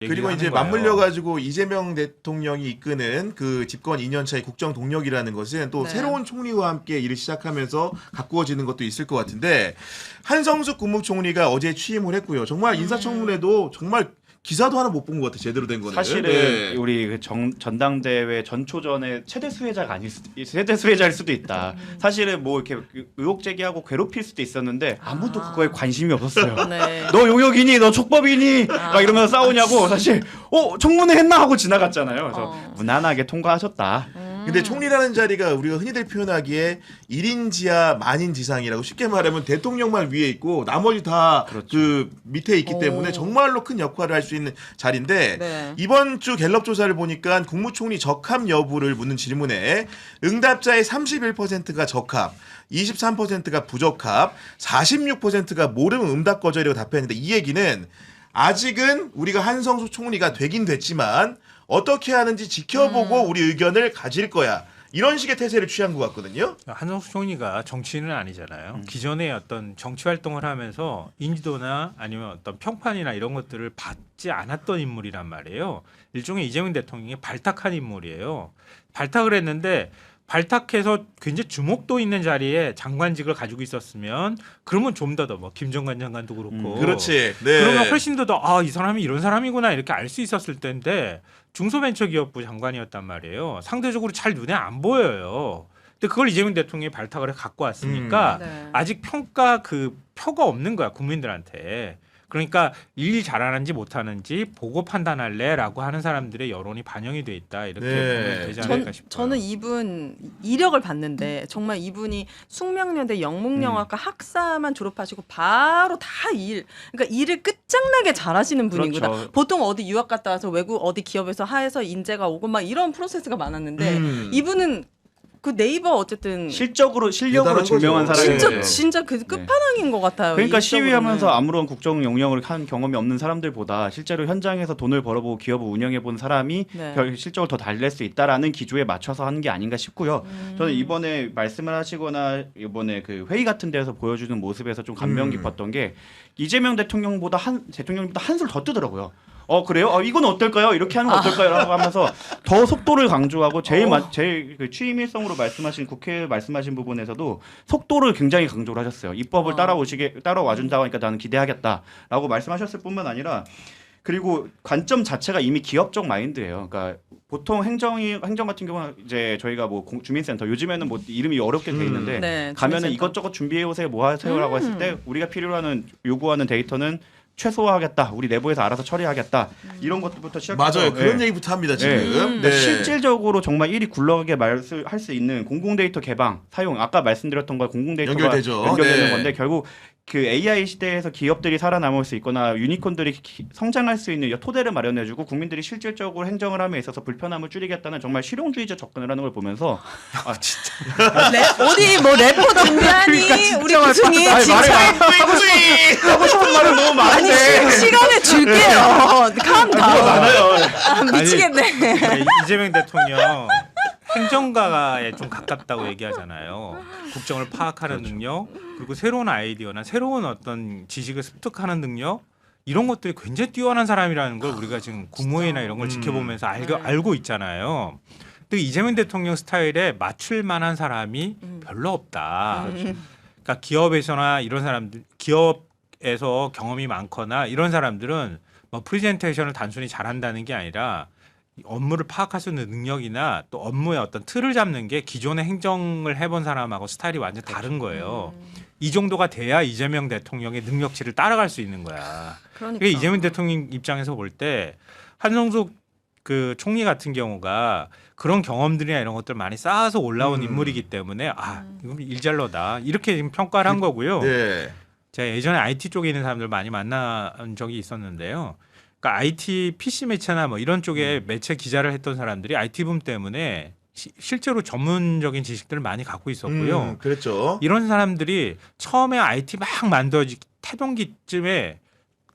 그리고 이제 맞물려 가지고 이재명 대통령이 이끄는 그 집권 2년차의 국정 동력이라는 것은 또 네. 새로운 총리와 함께 일을 시작하면서 가꾸어지는 것도 있을 것 같은데 한성숙 국무총리가 어제 취임을 했고요. 정말 인사청문회도 정말 기사도 하나 못 본 것 같아 제대로 된 거는. 사실은 네. 우리 그 전당대회 전초전에 최대 수혜자가 최대 수혜자일 수도 있다. 사실은 뭐 이렇게 의혹 제기하고 괴롭힐 수도 있었는데 아무도 그거에 관심이 없었어요. 네. 너 용역이니, 너 촉법이니, 막 이러면서 싸우냐고 사실 청문회 했나 하고 지나갔잖아요. 그래서 무난하게 통과하셨다. 근데 총리라는 자리가 우리가 흔히들 표현하기에 1인 지하 만인 지상이라고 쉽게 말하면 대통령만 위에 있고 나머지 다 그 밑에 있기 때문에 정말로 큰 역할을 할 수 있는 자리인데 네. 이번 주 갤럽 조사를 보니까 국무총리 적합 여부를 묻는 질문에 응답자의 31%가 적합, 23%가 부적합, 46%가 모름 응답 거절이라고 답했는데 이 얘기는 아직은 우리가 한성수 총리가 되긴 됐지만 어떻게 하는지 지켜보고 우리 의견을 가질 거야. 이런 식의 태세를 취한 것 같거든요. 한성수 총리가 정치인은 아니잖아요. 기존에 어떤 정치 활동을 하면서 인지도나 아니면 어떤 평판이나 이런 것들을 받지 않았던 인물이란 말이에요. 일종의 이재명 대통령이 발탁한 인물이에요. 발탁을 했는데 발탁해서 굉장히 주목도 있는 자리에 장관직을 가지고 있었으면 그러면 좀 더 뭐 김정관 장관도 그렇고 그렇지. 네. 그러면 훨씬 더 이 사람이 이런 사람이구나 이렇게 알 수 있었을 텐데 중소벤처기업부 장관이었단 말이에요. 상대적으로 잘 눈에 안 보여요. 근데 그걸 이재명 대통령이 발탁을 해 갖고 왔으니까 네. 아직 평가 그 표가 없는 거야 국민들한테. 그러니까 일 잘하는지 못하는지 보고 판단할래라고 하는 사람들의 여론이 반영이 돼 있다 이렇게 보면 되지 않을까 싶어요. 저는 이분 이력을 봤는데 정말 이분이 숙명여대 영문영화과 학사만 졸업하시고 바로 다 그러니까 일을 끝장나게 잘하시는 분이구나. 그렇죠. 보통 어디 유학 갔다 와서 외국 어디 기업에서 하에서 인재가 오고 막 이런 프로세스가 많았는데 이분은 그 네이버 어쨌든 실력으로 대단한 증명한 거죠. 사람이에요. 진짜 그 끝판왕인 것 같아요. 그러니까 일적으로는. 시위하면서 아무런 국정 영역을 한 경험이 없는 사람들보다 실제로 현장에서 돈을 벌어보고 기업을 운영해본 사람이 네. 실적을 더 달랠 수 있다라는 기조에 맞춰서 하는 게 아닌가 싶고요. 저는 이번에 말씀을 하시거나 이번에 그 회의 같은 데서 보여주는 모습에서 좀 감명 깊었던 게 이재명 대통령보다 한술 더 뜨더라고요. 그래요? 이건 어떨까요? 이렇게 하는 건 어떨까요? 라고 하면서 더 속도를 강조하고 제일 그 취임 일성으로 말씀하신 국회 말씀하신 부분에서도 속도를 굉장히 강조를 하셨어요. 입법을 따라와 준다고 하니까 나는 기대하겠다라고 말씀하셨을 뿐만 아니라 그리고 관점 자체가 이미 기업적 마인드예요. 그러니까 보통 행정 같은 경우는 이제 저희가 뭐 주민센터 요즘에는 뭐 이름이 어렵게 돼 있는데 네, 가면은 주민센터. 이것저것 준비해 오세요, 뭐 하세요라고 했을 때 우리가 요구하는 데이터는 최소화하겠다. 우리 내부에서 알아서 처리하겠다. 이런 것부터 시작해서 맞아요. 그런 얘기부터 합니다 지금. 네. 실질적으로 정말 일이 굴러가게 할 수 있는 공공데이터 개방, 사용. 아까 말씀드렸던 거 공공데이터가 연결되죠. 연결되는 네. 건데 결국 그 AI 시대에서 기업들이 살아남을 수 있거나 유니콘들이 성장할 수 있는 토대를 마련해주고 국민들이 실질적으로 행정을 함에 있어서 불편함을 줄이겠다는 정말 실용주의적 접근을 하는 걸 보면서 어디 뭐 래퍼도 준비하니 우리 구승이 하고 싶은 말은 너무 많은데 시간을 줄게요. 캄 다운. 미치겠네. 아니, 이재명 대통령 행정가에 좀 가깝다고 얘기하잖아요. 국정을 파악하는 능력, 그리고 새로운 아이디어나 새로운 어떤 지식을 습득하는 능력 이런 것들이 굉장히 뛰어난 사람이라는 걸 우리가 지금 국무회의나 이런 걸 지켜보면서 알고 있잖아요. 근데 이재명 대통령 스타일에 맞출 만한 사람이 별로 없다. 그러니까 기업에서나 이런 사람들, 기업에서 경험이 많거나 이런 사람들은 뭐 프레젠테이션을 단순히 잘한다는 게 아니라 업무를 파악할 수 있는 능력이나 또 업무의 어떤 틀을 잡는 게 기존의 행정을 해본 사람하고 스타일이 완전 다른 거예요. 이 정도가 돼야 이재명 대통령의 능력치를 따라갈 수 있는 거야. 그러니까 이재명 대통령 입장에서 볼 때 한성숙 그 총리 같은 경우가 그런 경험들이나 이런 것들 많이 쌓아서 올라온 인물이기 때문에 이건 일잘러다 이렇게 지금 평가를 한 거고요. 네. 제가 예전에 IT 쪽에 있는 사람들 많이 만난 적이 있었는데요. 그러니까 IT PC 매체나 뭐 이런 쪽에 매체 기자를 했던 사람들이 IT 붐 때문에 실제로 전문적인 지식들을 많이 갖고 있었고요. 그랬죠. 이런 사람들이 처음에 IT 막 만들어지 태동기쯤에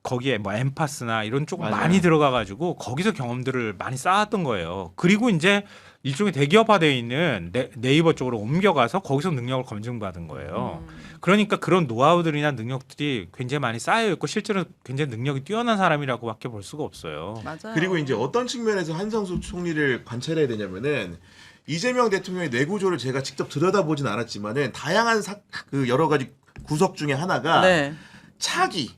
거기에 뭐 엠파스나 이런 쪽 많이 들어가가지고 거기서 경험들을 많이 쌓았던 거예요. 그리고 이제 일종의 대기업화되어 있는 네이버 쪽으로 옮겨가서 거기서 능력을 검증받은 거예요. 그러니까 그런 노하우들이나 능력들이 굉장히 많이 쌓여 있고 실제로 굉장히 능력이 뛰어난 사람이라고밖에 볼 수가 없어요. 맞아요. 그리고 이제 어떤 측면에서 한성수 총리를 관찰해야 되냐면은 이재명 대통령의 뇌구조를 제가 직접 들여다보진 않았지만은 다양한 그 여러 가지 구석 중에 하나가 네. 차기.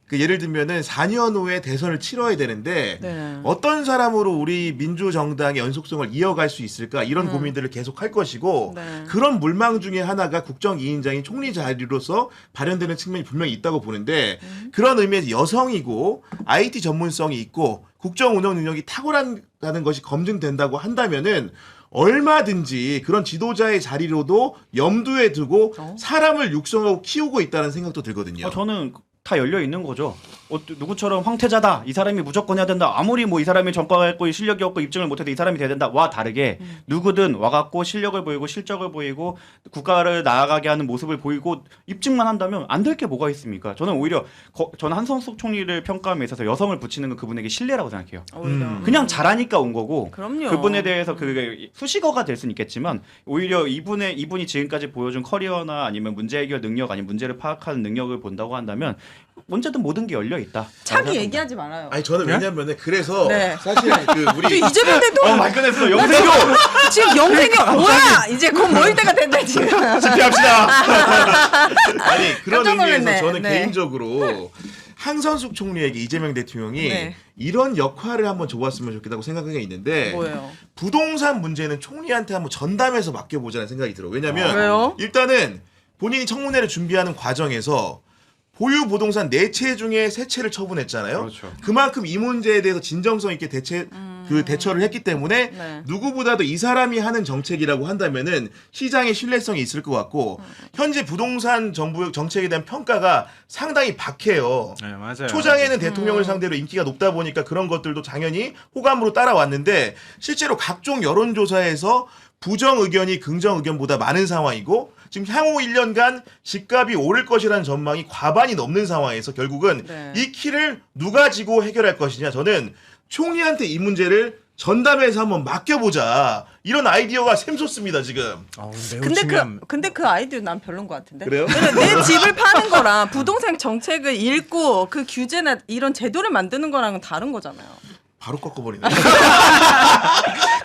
그 예를 들면은 4년 후에 대선을 치러야 되는데 네. 어떤 사람으로 우리 민주정당의 연속성을 이어갈 수 있을까 이런 고민들을 계속 할 것이고 네. 그런 물망 중에 하나가 국정 2인자인 총리 자리로서 발현되는 측면이 분명히 있다고 보는데 그런 의미에서 여성이고 IT 전문성이 있고 국정 운영 능력이 탁월하다는 것이 검증된다고 한다면은 얼마든지 그런 지도자의 자리로도 염두에 두고 사람을 육성하고 키우고 있다는 생각도 들거든요. 저는 다 열려 있는 거죠. 누구처럼 황태자다. 이 사람이 무조건 해야 된다. 아무리 뭐 이 사람이 전과가 있고 실력이 없고 입증을 못해도 이 사람이 돼야 된다. 와 다르게 누구든 와갖고 실력을 보이고 실적을 보이고 국가를 나아가게 하는 모습을 보이고 입증만 한다면 안 될 게 뭐가 있습니까? 저는 오히려 저는 한성수 총리를 평가함에 있어서 여성을 붙이는 건 그분에게 신뢰라고 생각해요. 오히려. 그냥 잘하니까 온 거고 그럼요. 그분에 대해서 그 수식어가 될 수는 있겠지만 오히려 이분이 지금까지 보여준 커리어나 아니면 문제 해결 능력 아니면 문제를 파악하는 능력을 본다고 한다면 언제든 모든 게 열려 있다. 차기 얘기하지 말아요. 아니 저는 네? 왜냐면은 그래서 네. 사실 그 우리 이재명 대통령 말꺼냈어. 영세교 지금 영생이 뭐야? 이제 곧 모일 때가 된다 지금. 집회합시다. 아니 그런 깜짝 의미에서 놀랐네. 저는 네. 개인적으로 한선숙 총리에게 이재명 대통령이 네. 이런 역할을 한번 줘봤으면 좋겠다고 생각한 게 있는데 뭐예요? 부동산 문제는 총리한테 한번 전담해서 맡겨보자는 생각이 들어요. 왜냐면 왜요? 일단은 본인이 청문회를 준비하는 과정에서 보유 부동산 4채 중에 3채를 처분했잖아요. 그렇죠. 그만큼 이 문제에 대해서 진정성 있게 대처를 했기 때문에 네. 누구보다도 이 사람이 하는 정책이라고 한다면은 시장의 신뢰성이 있을 것 같고 현재 부동산 정부 정책에 대한 평가가 상당히 박해요. 네, 맞아요. 초장에는 대통령을 상대로 인기가 높다 보니까 그런 것들도 당연히 호감으로 따라왔는데 실제로 각종 여론조사에서 부정 의견이 긍정 의견보다 많은 상황이고 지금 향후 1년간 집값이 오를 것이라는 전망이 과반이 넘는 상황에서 결국은 네. 이 키를 누가 지고 해결할 것이냐 저는 총리한테 이 문제를 전담해서 한번 맡겨보자 이런 아이디어가 샘솟습니다 지금. 매우 근데 중요한... 근데 그 아이디어 난 별론 것 같은데. 그래요? 왜냐면 내 집을 파는 거랑 부동산 정책을 읽고 그 규제나 이런 제도를 만드는 거랑은 다른 거잖아요. 바로 꺾어버리네.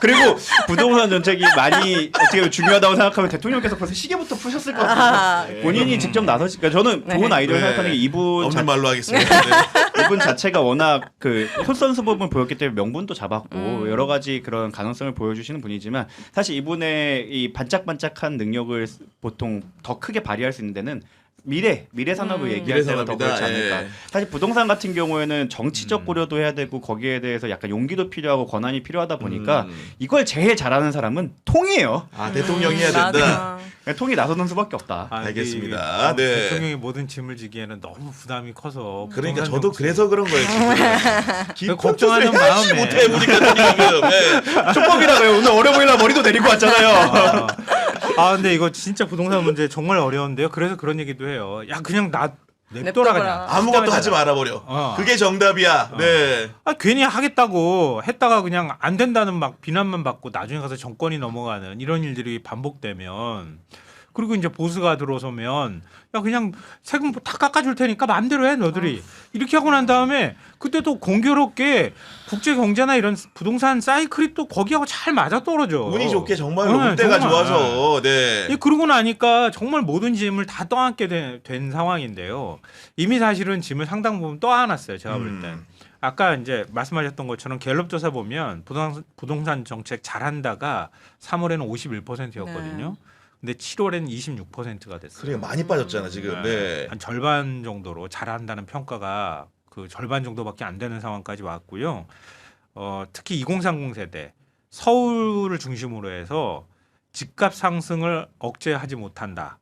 그리고 부동산 정책이 많이 어떻게 보면 중요하다고 생각하면 대통령께서 벌써 시계부터 푸셨을 것 같아요. 본인이 직접 나서시니까 저는 좋은 아이디어 네. 생각하는 게 이분 없는 말로 하겠습니다. 네. 이분 자체가 워낙 그 솔선수범을 보였기 때문에 명분도 잡았고 여러 가지 그런 가능성을 보여주시는 분이지만 사실 이분의 이 반짝반짝한 능력을 보통 더 크게 발휘할 수 있는 데는 미래 산업을 얘기할 미래 때가 더 산업이다. 그렇지 않을까. 예. 사실 부동산 같은 경우에는 정치적 고려도 해야 되고 거기에 대해서 약간 용기도 필요하고 권한이 필요하다 보니까 이걸 제일 잘하는 사람은 통이에요. 아 대통령이 해야 된다. 맞아. 그냥 통이 나서는 수밖에 없다. 알겠습니다. 이게 네. 대통령이 모든 짐을 지기에는 너무 부담이 커서 그러니까 부동산 저도 정책- 그래서 그런 거예요 지금. 깊은 걱정하는 뜻을 해야지 마음에. 못해 우리가 지금. 네. 축복이라고요. 오늘 어려 보이려 머리도 내리고 왔잖아요. 근데 이거 진짜 부동산 문제 정말 어려운데요. 그래서 그런 얘기도 해요. 야 그냥 냅둬라 냅둬라. 그냥. 아무것도 하지 말아버려. 그게 정답이야. 네. 괜히 하겠다고 했다가 그냥 안 된다는 막 비난만 받고 나중에 가서 정권이 넘어가는 이런 일들이 반복되면 그리고 이제 보수가 들어서면 야 그냥 세금 다 깎아줄 테니까 마음대로 해 너들이 이렇게 하고 난 다음에 그때 또 공교롭게 국제 경제나 이런 부동산 사이클이 또 거기하고 잘 맞아 떨어져. 운이 좋게 정말로 네, 운때가 정말. 좋아서. 네. 그러고 나니까 정말 모든 짐을 다 떠안게 된 상황인데요. 이미 사실은 짐을 상당 부분 떠안았어요. 제가 볼 땐. 아까 이제 말씀하셨던 것처럼 갤럽 조사 보면 부동산 정책 잘한다가 3월에는 51%였거든요. 근데 7월에는 26%가 됐어요. 그러니까 많이 빠졌잖아 지금. 네. 한 절반 정도로 잘한다는 평가가 그 절반 정도밖에 안 되는 상황까지 왔고요. 특히 2030 세대 서울을 중심으로 해서 집값 상승을 억제하지 못한다.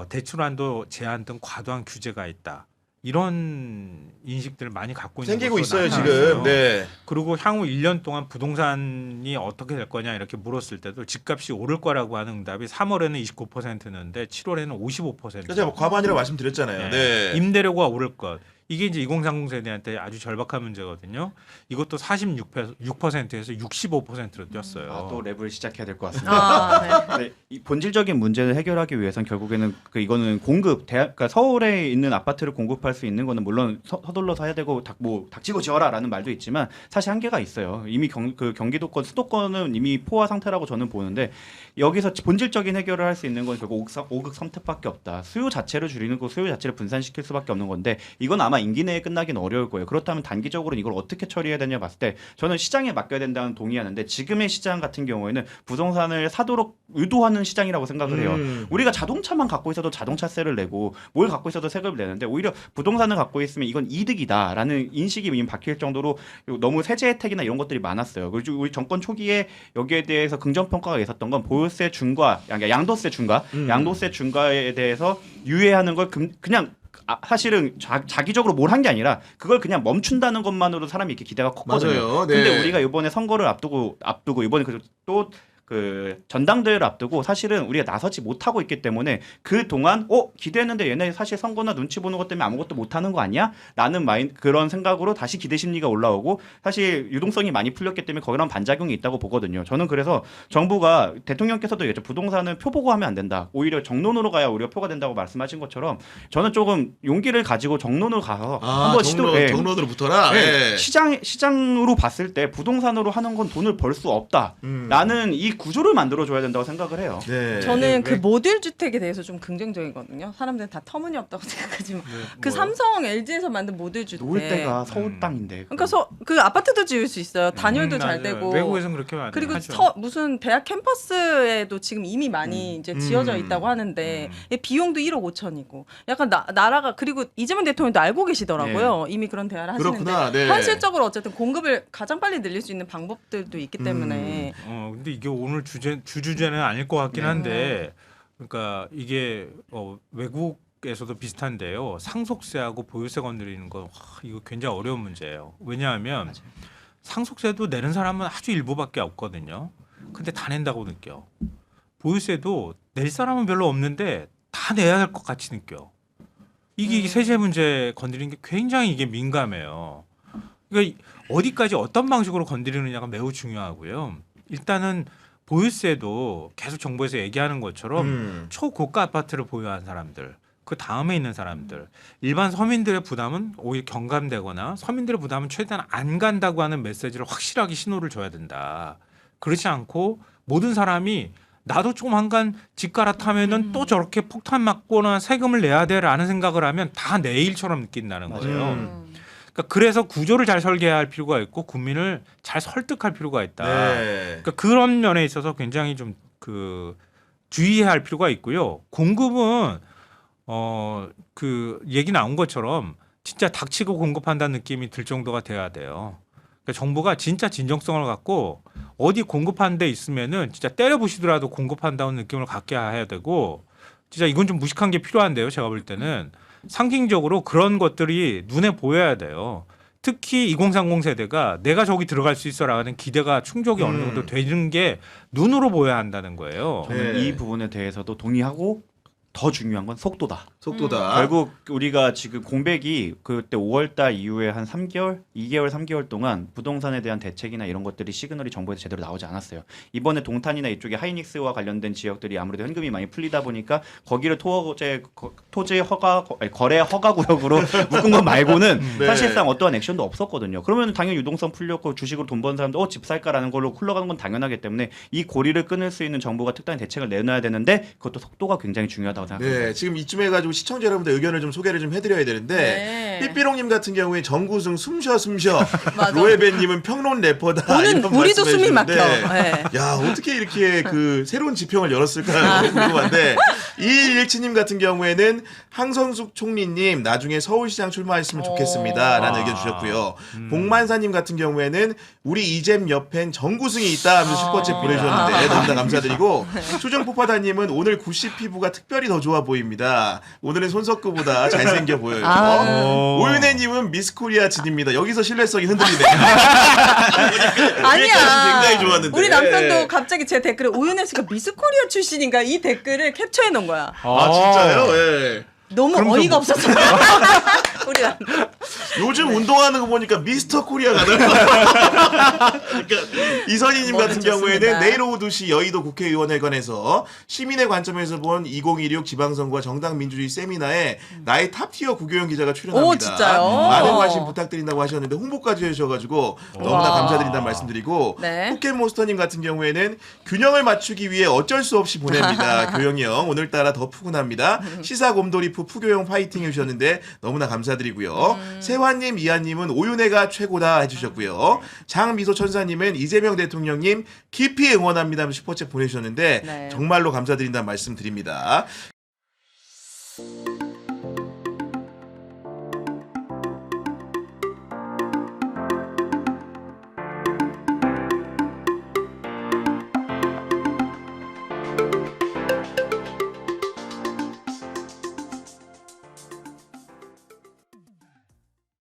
대출 한도 제한 등 과도한 규제가 있다. 이런 인식들을 많이 갖고 있는 생기고 것으로 있어요 나타났어요. 지금. 네. 그리고 향후 1년 동안 부동산이 어떻게 될 거냐 이렇게 물었을 때도 집값이 오를 거라고 하는 응답이 3월에는 29%였는데 7월에는 55%. 제가 뭐 과반이라고 말씀드렸잖아요. 네. 임대료가 오를 것. 이게 이제 2030 세대한테 아주 절박한 문제거든요. 이것도 46%에서 65%로 뛰었어요. 아, 또 랩을 시작해야 될 것 같습니다. 아, 네. 네, 이 본질적인 문제를 해결하기 위해선 결국에는 이거는 공급 그러니까 서울에 있는 아파트를 공급할 수 있는 거는 물론 서둘러서 해야 되고 닥치고 지어라라는 말도 있지만 사실 한계가 있어요. 이미 경기도권 수도권은 이미 포화 상태라고 저는 보는데 여기서 본질적인 해결을 할 수 있는 건 결국 5극 선택밖에 없다. 수요 자체를 줄이는 거, 수요 자체를 분산시킬 수밖에 없는 건데 이건 아마 임기 내에 끝나긴 어려울 거예요. 그렇다면 단기적으로 이걸 어떻게 처리해야 되냐 봤을 때 저는 시장에 맡겨야 된다는 동의하는데 지금의 시장 같은 경우에는 부동산을 사도록 유도하는 시장이라고 생각을 해요. 우리가 자동차만 갖고 있어도 자동차세를 내고 뭘 갖고 있어도 세금을 내는데 오히려 부동산을 갖고 있으면 이건 이득이다라는 인식이 이미 박힐 정도로 너무 세제 혜택이나 이런 것들이 많았어요. 그리고 우리 정권 초기에 여기에 대해서 긍정 평가가 있었던 건 보유세 중과 양도세 중과 양도세 중과에 대해서 유예하는 걸 그냥 사실은 자기적으로 뭘 한 게 아니라 그걸 그냥 멈춘다는 것만으로 사람이 이렇게 기대가 컸거든요. 맞아요. 네. 근데 우리가 이번에 선거를 앞두고 이번에 또 그 전당대회를 앞두고 사실은 우리가 나서지 못하고 있기 때문에 그 동안 기대했는데 얘네 사실 선거나 눈치 보는 것 때문에 아무것도 못하는 거 아니야? 라는 그런 생각으로 다시 기대 심리가 올라오고 사실 유동성이 많이 풀렸기 때문에 거기랑 반작용이 있다고 보거든요. 저는 그래서 정부가 대통령께서도 얘기했죠. 부동산은 표보고 하면 안 된다. 오히려 정론으로 가야 우리가 표가 된다고 말씀하신 것처럼 저는 조금 용기를 가지고 정론으로 가서 한번 정론으로 붙어라. 네. 예. 시장으로 봤을 때 부동산으로 하는 건 돈을 벌 수 없다라는 이 구조를 만들어줘야 된다고 생각을 해요. 네. 저는 그 왜? 모듈 주택에 대해서 좀 긍정적이거든요. 사람들은 다 터무니없다고 생각하지만 그 뭐요? 삼성 LG에서 만든 모듈 주택. 놓을 때가 서울 땅인데. 그러니까 그 아파트도 지을 수 있어요. 단열도 잘 맞아요. 되고. 외국에서는 그렇게 많이 그리고 하죠. 무슨 대학 캠퍼스에도 지금 이미 많이 이제 지어져 있다고 하는데 이 비용도 1억 5천이고 약간 나라가 그리고 이재명 대통령도 알고 계시더라고요. 이미 그런 대화를 하시는데 그렇구나. 네. 현실적으로 어쨌든 공급을 가장 빨리 늘릴 수 있는 방법들도 있기 때문에 근데 이게 오늘 주제는 아닐 것 같긴 한데, 그러니까 이게 외국에서도 비슷한데요. 상속세하고 보유세 건드리는 거 이거 굉장히 어려운 문제예요. 왜냐하면 상속세도 내는 사람은 아주 일부밖에 없거든요. 근데 다 낸다고 느껴. 보유세도 낼 사람은 별로 없는데 다 내야 될 것 같이 느껴. 이게 세제 문제 건드리는 게 굉장히 이게 민감해요. 그러니까 어디까지 어떤 방식으로 건드리느냐가 매우 중요하고요. 일단은 보유세도 계속 정부에서 얘기하는 것처럼 초고가 아파트를 보유한 사람들, 그 다음에 있는 사람들, 일반 서민들의 부담은 오히려 경감되거나 서민들의 부담은 최대한 안 간다고 하는 메시지를 확실하게 신호를 줘야 된다. 그렇지 않고 모든 사람이 나도 좀 한간 집 갈아타면은 또 저렇게 폭탄 맞거나 세금을 내야 돼라는 생각을 하면 다 내 일처럼 느낀다는 거예요. 그러니까 그래서 구조를 잘 설계할 필요가 있고 국민을 잘 설득할 필요가 있다. 네. 그러니까 그런 면에 있어서 굉장히 좀 주의해야 할 필요가 있고요. 공급은 그 얘기 나온 것처럼 진짜 닥치고 공급한다는 느낌이 들 정도가 돼야 돼요. 그러니까 정부가 진짜 진정성을 갖고 어디 공급하는 데 있으면은 진짜 때려 부시더라도 공급한다는 느낌을 갖게 해야 되고, 진짜 이건 좀 무식한 게 필요한데요. 제가 볼 때는 상징적으로 그런 것들이 눈에 보여야 돼요. 특히 2030 세대가 내가 저기 들어갈 수 있어라는 기대가 충족이 어느 정도 되는 게 눈으로 보여야 한다는 거예요. 저는 네. 이 부분에 대해서도 동의하고 더 중요한 건 속도다. 속도다. 결국 우리가 지금 공백이 그때 5월달 이후에 한 2개월 3개월 동안 부동산에 대한 대책이나 이런 것들이 시그널이 정부에서 제대로 나오지 않았어요. 이번에 동탄이나 이쪽에 하이닉스와 관련된 지역들이 아무래도 현금이 많이 풀리다 보니까 거기를 토지 거래 허가 구역으로 묶은 것 말고는 네. 사실상 어떠한 액션도 없었거든요. 그러면 당연히 유동성 풀렸고 주식으로 돈 번 사람도 집 살까라는 걸로 흘러가는 건 당연하기 때문에 이 고리를 끊을 수 있는 정부가 특단의 대책을 내놔야 되는데 그것도 속도가 굉장히 중요하다고 생각합니다. 네, 지금 이쯤 해가지고 시청자 여러분들 의견을 좀 소개를 좀 해드려야 되는데 네. 삐삐롱님 같은 경우에 정구승 숨쉬어 맞아. 로에벤님은 평론 래퍼다. 보는 이런 우리도 숨이 막혀. 말씀해주시는데 네. 야 어떻게 이렇게 그 새로운 지평을 열었을까 궁금한데 2117님 같은 경우에는 항성숙 총리님 나중에 서울시장 출마했으면 좋겠습니다라는 의견 주셨고요. 복만사님 같은 경우에는 우리 이잼 옆엔 정구승이 있다 하면서 슈퍼챗 보내주셨는데 너무나 감사드리고 수정포파다님은 오늘 구씨 피부가 특별히 더 좋아 보입니다. 오늘은 손석구보다 잘생겨 보여요. 오윤혜님은 미스코리아 진입니다. 여기서 신뢰성이 흔들리네. 아니야. 굉장히 좋았는데. 우리 남편도 갑자기 제 댓글에 오윤혜 씨가 미스코리아 출신인가 이 댓글을 캡처해 놓은 거야. 아 진짜요? 예. 너무 그럼 어이가 좀 없었어. 우리가 요즘 운동하는 거 보니까 미스터 코리아가 될 것 같아요. 그러니까 이선희님 뭐든 같은 좋습니다. 경우에는 내일 오후 2시 여의도 국회의원회관에서 시민의 관점에서 본 2016 지방선거와 정당 민주주의 세미나에 나의 탑티어 구교영 기자가 출연합니다. 오, 진짜요? 많은 관심 부탁드린다고 하셨는데 홍보까지 해주셔가지고 너무나 와. 감사드린다는 말씀드리고 네. 포켓몬스터님 같은 경우에는 균형을 맞추기 위해 어쩔 수 없이 보냅니다. 교영이 형 오늘따라 더 푸근합니다. 시사 곰돌이프 푸교영 파이팅 해주셨는데 너무나 감사드리고요. 세환님, 이한님은 오윤혜가 최고다 해주셨고요. 장미소천사님은 이재명 대통령님 깊이 응원합니다 슈퍼챗 보내주셨는데 네. 정말로 감사드린다는 말씀드립니다.